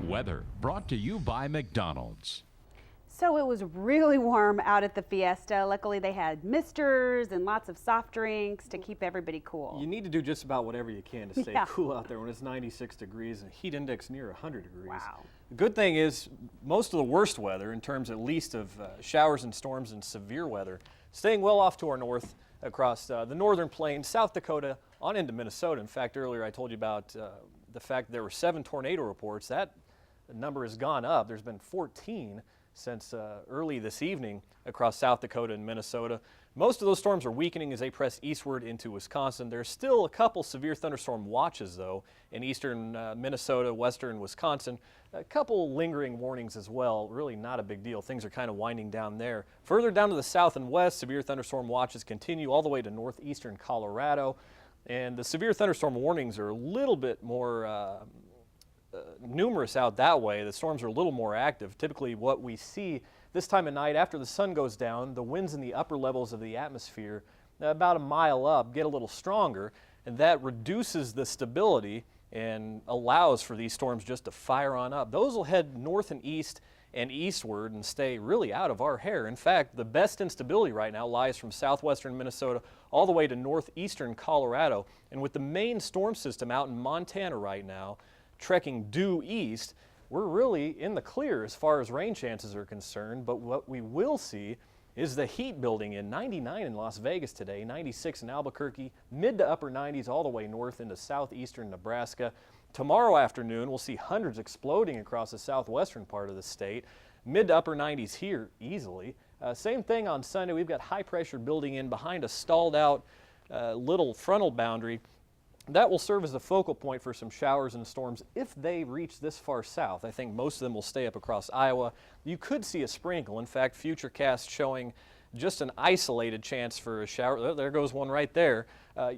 Weather brought to you by McDonald's. So it was really warm out at the fiesta. Luckily they had misters and lots of soft drinks to keep everybody cool. You need to do just about whatever you can to stay cool out there when it's 96 degrees and heat index near 100 degrees. Wow. The good thing is most of the worst weather, in terms at least of showers and storms and severe weather, staying well off to our north across the northern plains, South Dakota, on into Minnesota. In fact, earlier I told you about the fact that there were 7 tornado reports. That number has gone up. There's been 14 since early this evening across South Dakota and Minnesota. Most of those storms are weakening as they press eastward into Wisconsin. There's still a couple severe thunderstorm watches, though, in eastern Minnesota, western Wisconsin. A couple lingering warnings as well. Really not a big deal. Things are kind of winding down there. Further down to the south and west, severe thunderstorm watches continue all the way to northeastern Colorado. And the severe thunderstorm warnings are a little bit more numerous out that way. The storms are a little more active. Typically what we see this time of night after the sun goes down, the winds in the upper levels of the atmosphere about a mile up get a little stronger, and that reduces the stability and allows for these storms just to fire on up. Those will head north and east and eastward and stay really out of our hair. In fact, the best instability right now lies from southwestern Minnesota all the way to northeastern Colorado. And with the main storm system out in Montana right now, trekking due east, we're really in the clear as far as rain chances are concerned. But what we will see is the heat building in. 99 in Las Vegas today, 96 in Albuquerque, mid to upper 90s all the way north into southeastern Nebraska. Tomorrow afternoon, we'll see hundreds exploding across the southwestern part of the state. Mid to upper 90s here easily. Same thing on Sunday. We've got high pressure building in behind a stalled out little frontal boundary. That will serve as the focal point for some showers and storms if they reach this far south. I think most of them will stay up across Iowa. You could see a sprinkle. In fact, Futurecast showing just an isolated chance for a shower. There goes one right there.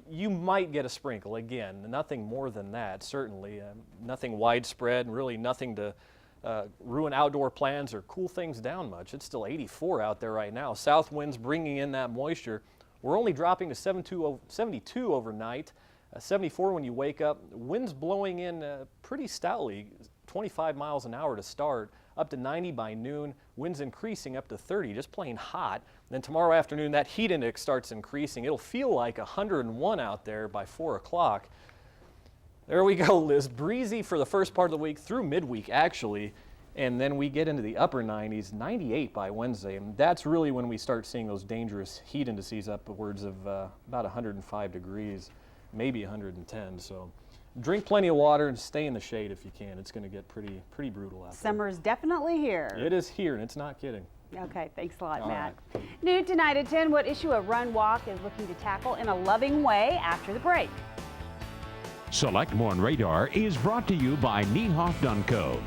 You might get a sprinkle. Again, nothing more than that, certainly. Nothing widespread and really nothing to ruin outdoor plans or cool things down much. It's still 84 out there right now. South winds bringing in that moisture. We're only dropping to 72 overnight. 74 when you wake up. Winds blowing in pretty stoutly, 25 miles an hour to start, up to 90 by noon. Winds increasing up to 30, just plain hot. Then tomorrow afternoon, that heat index starts increasing. It'll feel like 101 out there by 4 o'clock. There we go, Liz. Breezy for the first part of the week, through midweek actually, and then we get into the upper 90s, 98 by Wednesday. And that's really when we start seeing those dangerous heat indices upwards of about 105 degrees. Maybe 110, so drink plenty of water and stay in the shade if you can. It's going to get pretty brutal out there. Summer's definitely here. It is here, and it's not kidding. Okay, thanks a lot, All Matt. right. New tonight at 10, what issue a Run Walk is looking to tackle in a loving way after the break. Select More on Radar is brought to you by Niehoff Dunco.